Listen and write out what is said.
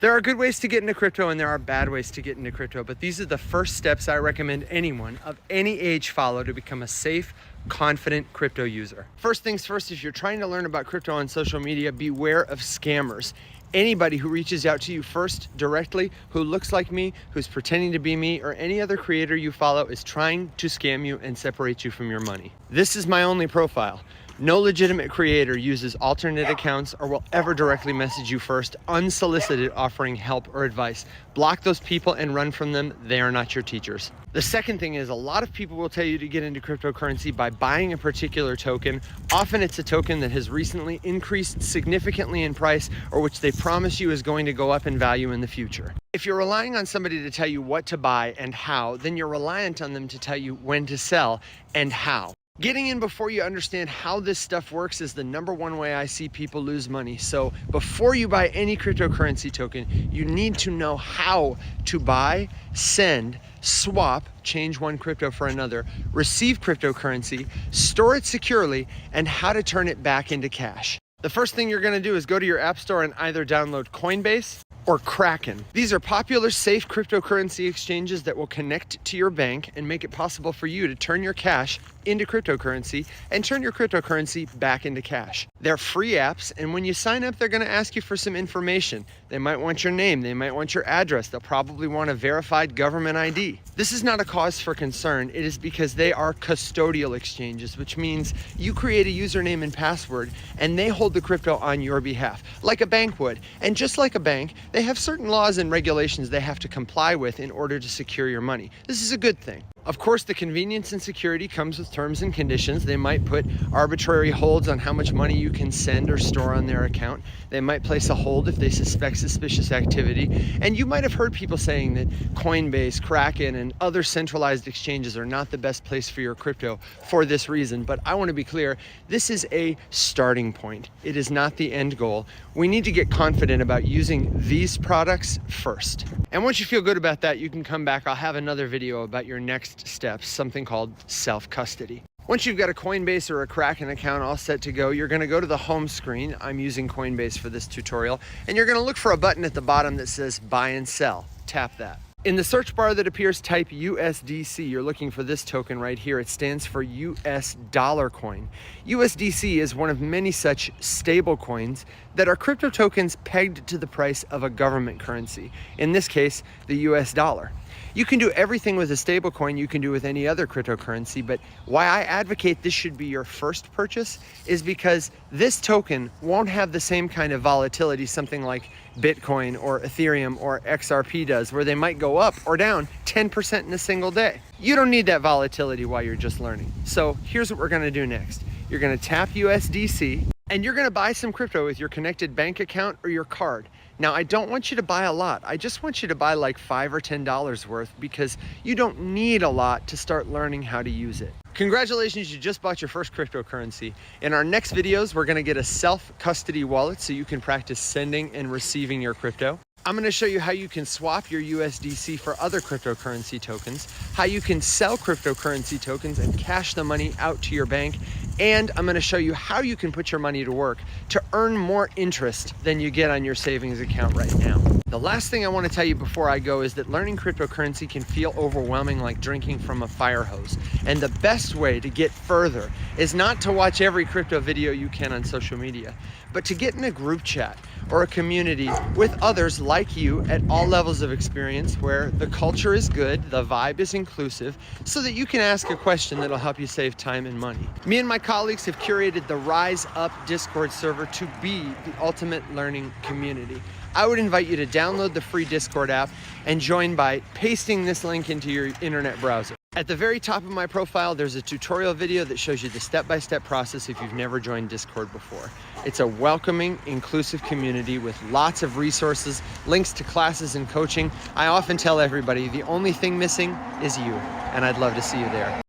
There are good ways to get into crypto and there are bad ways to get into crypto, but these are the first steps I recommend anyone of any age follow to become a safe, confident crypto user. First things first, if you're trying to learn about crypto on social media, beware of scammers. Anybody who reaches out to you first directly, who looks like me, who's pretending to be me, or any other creator you follow is trying to scam you and separate you from your money. This is my only profile. No legitimate creator uses alternate accounts or will ever directly message you first, unsolicited, offering help or advice. Block those people and run from them. They are not your teachers. The second thing is a lot of people will tell you to get into cryptocurrency by buying a particular token. Often it's a token that has recently increased significantly in price or which they promise you is going to go up in value in the future. If you're relying on somebody to tell you what to buy and how, then you're reliant on them to tell you when to sell and how. Getting in before you understand how this stuff works is the #1 way I see people lose money. So before you buy any cryptocurrency token, you need to know how to buy, send, swap, change one crypto for another, receive cryptocurrency, store it securely, and how to turn it back into cash. The first thing you're gonna do is go to your app store and either download Coinbase or Kraken. These are popular, safe cryptocurrency exchanges that will connect to your bank and make it possible for you to turn your cash into cryptocurrency and turn your cryptocurrency back into cash. They're free apps, and when you sign up, they're gonna ask you for some information. They might want your name, they might want your address, they'll probably want a verified government ID. This is not a cause for concern, it is because they are custodial exchanges, which means you create a username and password, and they hold the crypto on your behalf, like a bank would. And just like a bank, they have certain laws and regulations they have to comply with in order to secure your money. This is a good thing. Of course, the convenience and security comes with terms and conditions. They might put arbitrary holds on how much money you can send or store on their account. They might place a hold if they suspect suspicious activity. And you might have heard people saying that Coinbase, Kraken, and other centralized exchanges are not the best place for your crypto for this reason. But I want to be clear, this is a starting point. It is not the end goal. We need to get confident about using these products first. And once you feel good about that, you can come back. I'll have another video about your next steps, something called self-custody. Once you've got a Coinbase or a Kraken account all set to go, you're gonna go to the home screen. I'm using Coinbase for this tutorial, and you're gonna look for a button at the bottom that says buy and sell. Tap that. In the search bar that appears, type USDC. You're looking for this token right here. It stands for US dollar coin. USDC is one of many such stable coins that are crypto tokens pegged to the price of a government currency. In this case, the US dollar. You can do everything with a stable coin you can do with any other cryptocurrency, but why I advocate this should be your first purchase is because this token won't have the same kind of volatility something like Bitcoin or Ethereum or XRP does, where they might go up or down 10% in a single day. You don't need that volatility while you're just learning. So here's what we're gonna do next. You're gonna tap USDC and you're gonna buy some crypto with your connected bank account or your card. Now, I don't want you to buy a lot. I just want you to buy like $5 or $10 worth because you don't need a lot to start learning how to use it. Congratulations, you just bought your first cryptocurrency. In our next videos, we're gonna get a self-custody wallet so you can practice sending and receiving your crypto. I'm gonna show you how you can swap your USDC for other cryptocurrency tokens, how you can sell cryptocurrency tokens and cash the money out to your bank, and I'm gonna show you how you can put your money to work to earn more interest than you get on your savings account right now. The last thing I wanna tell you before I go is that learning cryptocurrency can feel overwhelming like drinking from a fire hose. And the best way to get further is not to watch every crypto video you can on social media, but to get in a group chat or a community with others like you at all levels of experience where the culture is good, the vibe is inclusive, so that you can ask a question that'll help you save time and money. Me and my colleagues have curated the Rise Up Discord server to be the ultimate learning community. I would invite you to download the free Discord app and join by pasting this link into your internet browser. At the very top of my profile, there's a tutorial video that shows you the step-by-step process if you've never joined Discord before. It's a welcoming, inclusive community with lots of resources, links to classes and coaching. I often tell everybody the only thing missing is you, and I'd love to see you there.